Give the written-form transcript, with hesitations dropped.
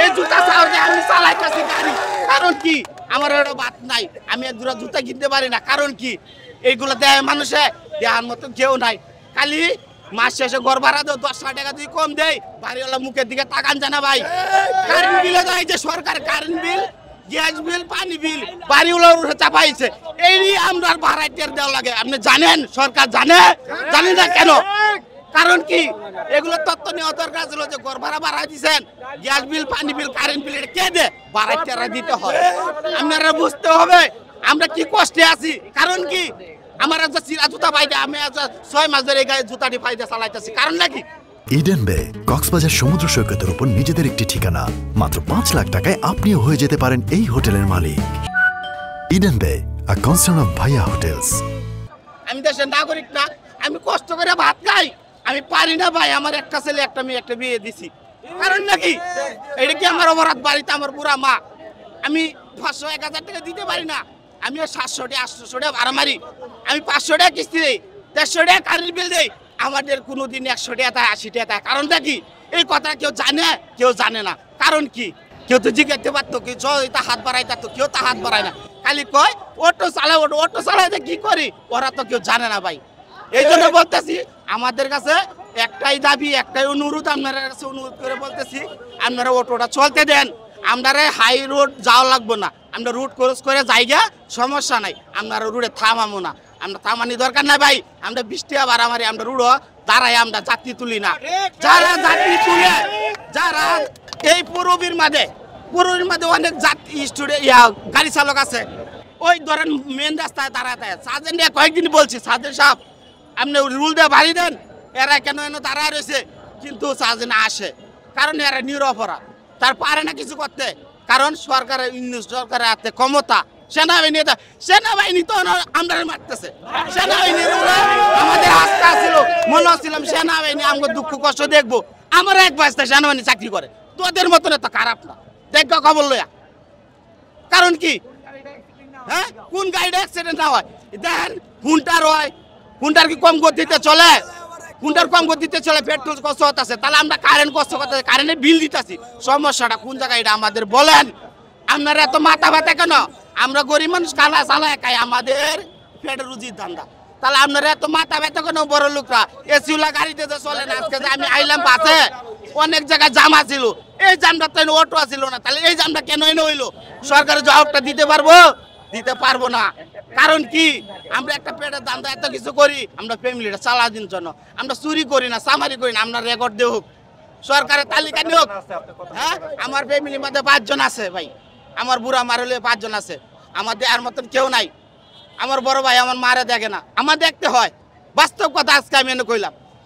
এই জুতা চাওয়াতে আমি চালাইতেছি গাড়ি, কারণ কি আমার একটা বাত নাই, আমি এক দুটা জুতা কিনতে পারি না, কারণ কি এইগুলো দেয় মানুষে দেওয়ার মতো কেউ নাই। খালি মাস শেষে ঘর ভাড়া দেয় 10 টাকা দিয়ে কম দেয়, বাড়িওয়ালা মুখের দিকে তাকান জানা ভাই। কারেন্ট বিলে দেয় যে সরকার, কারেন্ট বিল, গ্যাস বিল, পানি বিল বাড়িওয়ালার উপরে চাপাইছে, এই নিয়ে আমরা ভাড়ায় টের দেওয়া লাগে। আপনি জানেন, সরকার জানে না কেন? কারণ কি এগুলো তথ্য নেওয়া দরকার ছিল যে ঘর ভাড়া বাড়াই দিচ্ছেন, গ্যাস বিল, পানি বিল, কারেন্ট বিল কে দে, বাড়াই টেরা দিতে হয়। আপনারা বুঝতে হবে আমরা কি কষ্টে আছি। কারণ কি আমার একটা চিরা জুতা পাইতে আমি 6 মাস ধরে এই গায়ে জুতাটি পাইতে চালাইতেছি, কারণ নাকি ইডেন বে কক্সবাজার সমুদ্র সৈকতের উপর নিজেদের একটি ঠিকানা। মাত্র 5 লাখ টাকায় আপনিও হয়ে যেতে পারেন এই হোটেলের মালিক। ইডেন বে, আ কনসার্ন অফ ভাইয়া হোটেলস। আমি দেশের নাগরিক না, আমি কষ্ট করে ভাত খাই, আমি পারি না ভাই। আমার একটা ছেলে একটা মেয়ে একটা বিয়ে দিছি, কারণ নাকি এটা কি আমার অপরাধ? বাড়িতে আমার বুড়া মা, আমি 500-1000 টাকা দিতে পারি না, আমি 700 টাকা 800 টাকা ভাড়া মারি, আমি 500 টাকা কিস্তি দেই, 150 টাকা কারেন্ট বিল দেই, আমাদের কোনোদিন 100 টাকা দেয়, 80 টাকা দেয়। কারণটা কি? এই কথা কেউ জানে, কেউ জানে না। কারণ কি কেউ তো জিজ্ঞাসা পারতো, কেউ তা হাত বাড়াই তো কেউ তা হাত বাড়ায় না, খালি কয় অটো চালায়, অটো চালাইতে কি করি ওরা তো কেউ জানে না ভাই। এই জন্য বলতেছি আমাদের কাছে একটাই দাবি, একটাই অনুরোধ, আপনারা কাছে অনুরোধ করে বলতেছি আপনারা অটোটা চলতে দেন। আমরা হাই রোড যাওয়া লাগবো না, আমরা রুট ক্রস করে যাইগা, সমস্যা নাই, আপনারা রুটে থামাবো না, আমরা থামানি দরকার নাই ভাই। আমরা 20 টাকা ভাড়া মারি, আমরা রুটও দাঁড়াই, আমরা যাত্রী তুলি না। যারা যাত্রী তুলে, যারা এই পুরবীর মাঝে অনেক যাত্রী স্টুডেন্ট গাড়ি চালক আছে, ওই ধরেন মেন রাস্তায় দাঁড়াতে সাজেন কয়েকদিন বলছি, সাজেন সাহেব আপনি রুল দিয়ে বাড়ি দেন, এরা কেন দাঁড়ায় রয়েছে, কিন্তু সাজেন আসে, কারণ এরা নিরপরাধ, তার পারে না কিছু করতে, কারণ সরকারের সরকারের হাতে ক্ষমতা। সেনাবাহিনী তো আমরা মারতেছে, সেনাবাহিনীর আমাদের আস্থা ছিল, মনে হচ্ছিলাম সেনাবাহিনী আমাদের দুঃখ কষ্ট দেখবো। আমার এক বাস্তা সেনাবাহিনী চাকরি করে, তোদের মতন তো খারাপ না, দেখো খবর লয়া। কারণ কি হ্যাঁ, কোন গাড়িটা অ্যাক্সিডেন্ট না হয় দেখেন, হুন্টার হয়, হুন্টার কি কম গতিতে চলে? হুন্টার কম গতিতে চলে, পেট্রোল কষ্ট হতেছে, তাহলে আমরা কারেন্ট কষ্ট করতেছি, কারেন্টের বিল দিতেছি। সমস্যাটা কোন জায়গায় এটা আমাদের বলেন। আপনারা এত মাথা ব্যথা কেন? আমরা গরিব মানুষ, খালা চালা একাই, আমাদের পেটের রুজির ধান্দা, তাহলে আপনারা এত মাথা ব্যথা কেন? বড় লোকরা এসিওলা গাড়িতে চলে না। আজকে যে আমি আইলাম বাসে, অনেক জায়গায় জামা ছিল, এই জামটা তো অটো ছিল না, তাহলে এই জামটা কেন এনে হইলো? সরকারের জবাবটা দিতে পারবো না। কারণ কি আমরা একটা পেটের দান্দা এত কিছু করি, আমরা ফ্যামিলিটা চালানোর জন্য, আমরা চুরি করি না, চামারি করি না, আমরা রেকর্ড দেব, সরকারের তালিকা নিয়োগ। হ্যাঁ, আমার ফ্যামিলির মধ্যে 5 জন আছে ভাই, আমার বুড়া মার হলে 5 জন আছে, আমাদের আর মতন কেউ নাই। আমার বড় ভাই আমার মারে দেখে না, আমার দেখতে হয়, বাস্তব কথা আজকে আমি এনে কইলাম।